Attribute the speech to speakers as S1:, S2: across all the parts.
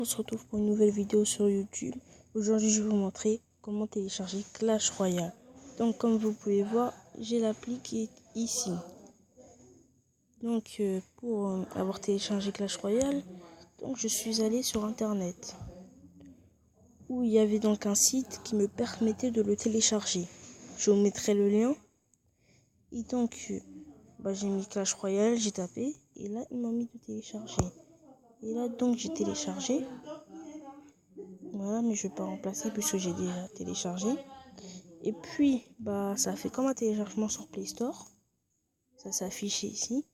S1: On se retrouve pour une nouvelle vidéo sur YouTube. Aujourd'hui, je vais vous montrer comment télécharger Clash Royale. Donc, comme vous pouvez voir, j'ai l'appli qui est ici. Donc, pour avoir téléchargé Clash Royale, donc je suis allé sur Internet où il y avait donc un site qui me permettait de le télécharger. Je vous mettrai le lien. Et donc, j'ai mis Clash Royale, j'ai tapé et là, il m'a mis de télécharger. Et là, donc, j'ai téléchargé. Voilà, mais je vais pas remplacer puisque j'ai déjà téléchargé. Et puis, ça fait comme un téléchargement sur Play Store. Ça s'affiche ici.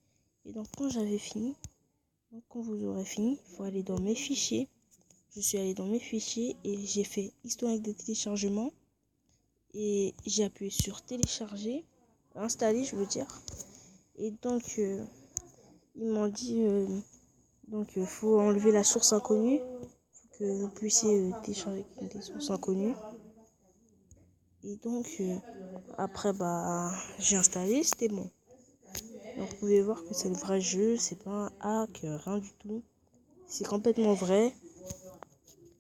S1: Et donc, quand j'avais fini, donc quand vous aurez fini, il faut aller dans mes fichiers. Je suis allé dans mes fichiers et j'ai fait historique de téléchargement. Et j'ai appuyé sur télécharger, installer, je veux dire. Et donc, ils m'ont dit, faut enlever la source inconnue. Que vous puissiez télécharger des sources inconnues. Et donc, après, j'ai installé, c'était bon. Donc, vous pouvez voir que c'est le vrai jeu, c'est pas un hack, rien du tout. C'est complètement vrai.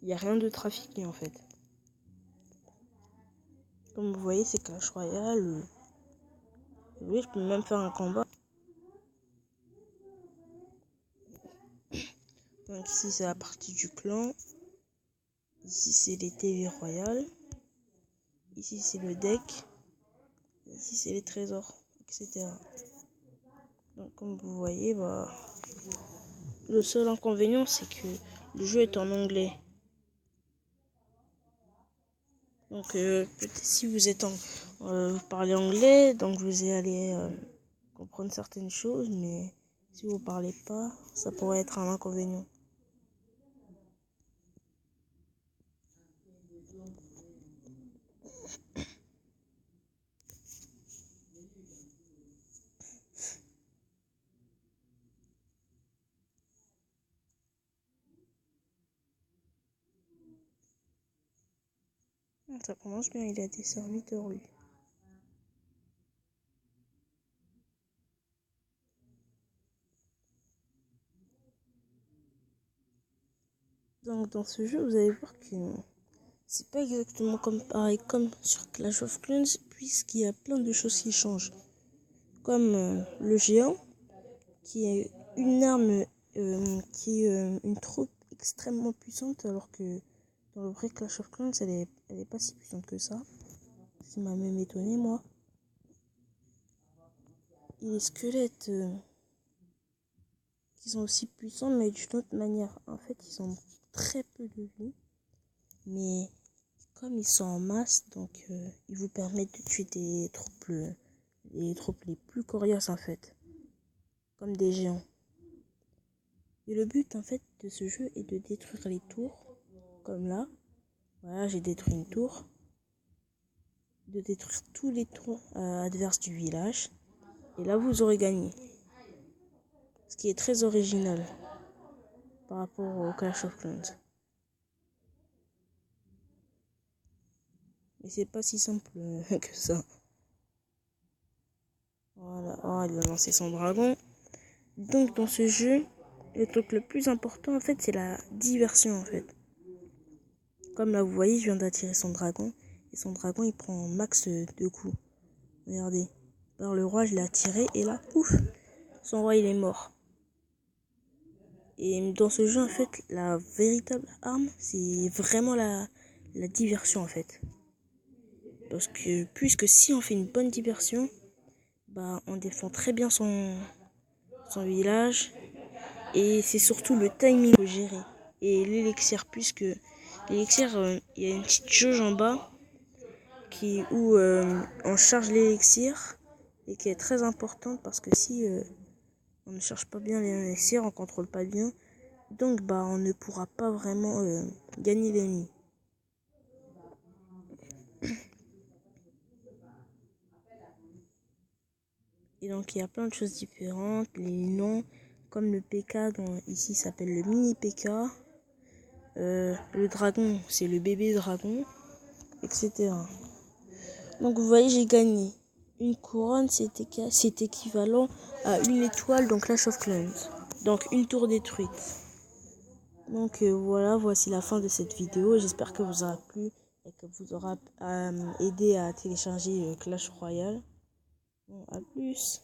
S1: Il n'y a rien de trafiqué en fait. Comme vous voyez, c'est Clash Royale. Oui, je peux même faire un combat. Donc, ici, c'est la partie du clan. Ici, c'est les TV royales. Ici, c'est le deck. Ici, c'est les trésors, etc. Donc, comme vous voyez, le seul inconvénient, c'est que le jeu est en anglais. Donc, peut-être si vous êtes vous parlez anglais, donc vous allez comprendre certaines choses, mais si vous parlez pas, ça pourrait être un inconvénient. Ça commence bien, il a des serviteurs lui. Donc dans ce jeu, vous allez voir que c'est pas exactement pareil comme sur Clash of Clans, puisqu'il y a plein de choses qui changent. Comme le géant, qui est une arme qui est une troupe extrêmement puissante, alors que dans le vrai Clash of Clans, elle est pas si puissante que ça. Ce qui m'a même étonné, moi. Et les squelettes qui sont aussi puissants, mais d'une autre manière. En fait, ils ont très peu de vie. Mais comme ils sont en masse, donc ils vous permettent de tuer les troupes les plus coriaces, en fait. Comme des géants. Et le but, en fait, de ce jeu est de détruire les tours. Comme là. Voilà, j'ai détruit une tour. De détruire tous les tours adverses du village. Et là, vous aurez gagné. Ce qui est très original par rapport au Clash of Clans. Mais c'est pas si simple que ça. Voilà, oh, il a lancé son dragon. Donc dans ce jeu, le truc le plus important en fait, c'est la diversion en fait. Comme là vous voyez, je viens d'attirer son dragon. Et son dragon il prend max de coups. Regardez. Alors le roi je l'ai attiré et là, pouf, son roi il est mort. Et dans ce jeu en fait, la véritable arme, c'est vraiment la diversion en fait. Parce que puisque si on fait une bonne diversion, on défend très bien son village. Et c'est surtout le timing qu'il faut gérer. Et l'élixir, puisque l'élixir, il y a une petite jauge en bas où on charge l'élixir et qui est très importante parce que si on ne charge pas bien l'élixir, on contrôle pas bien, donc on ne pourra pas vraiment gagner l'ennemi. Et donc il y a plein de choses différentes, les noms, comme le PK, dont ici s'appelle le mini PK. Le dragon, c'est le bébé dragon, etc. Donc vous voyez, j'ai gagné. Une couronne, c'est équivalent à une étoile dans Clash of Clans. Donc une tour détruite. Donc voilà, voici la fin de cette vidéo. J'espère que vous aura plu et que vous aura aidé à télécharger Clash Royale. Bon, à plus.